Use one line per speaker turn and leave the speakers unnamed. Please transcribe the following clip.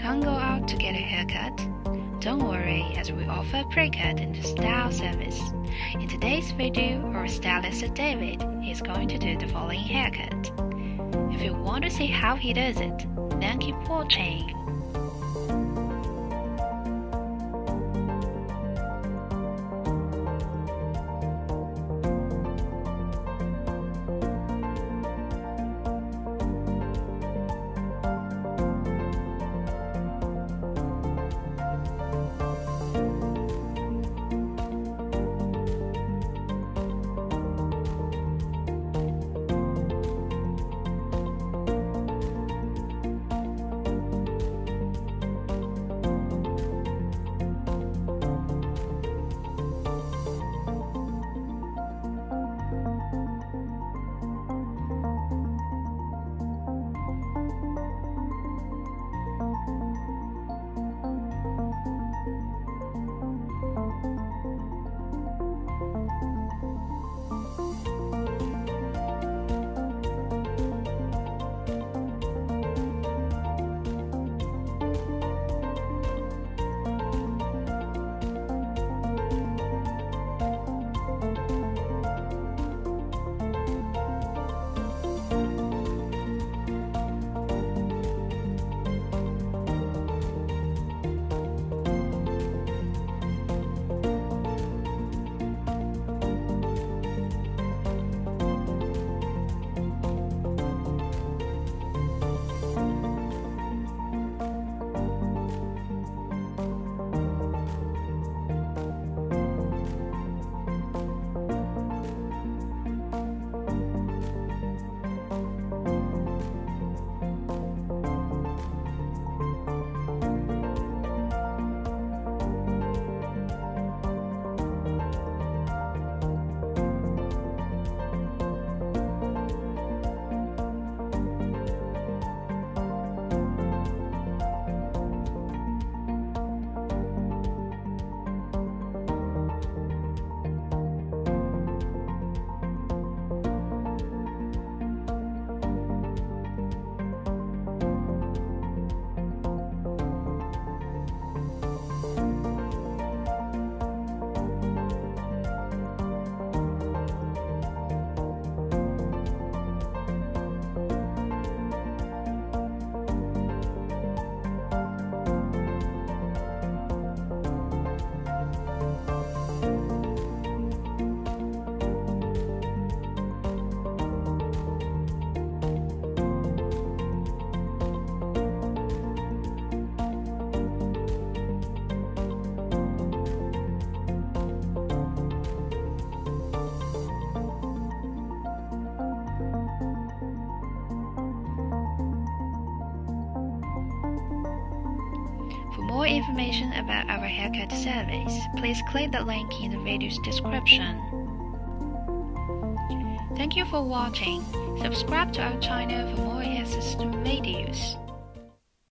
can't go out to get a haircut? Don't worry, as we offer pre-cut and style service. In today's video, our stylist David is going to do the following haircut. If you want to see how he does it, then keep watching. For more information about our haircut service, please click the link in the video's description. Thank you for watching. Subscribe to our channel for more hair system videos.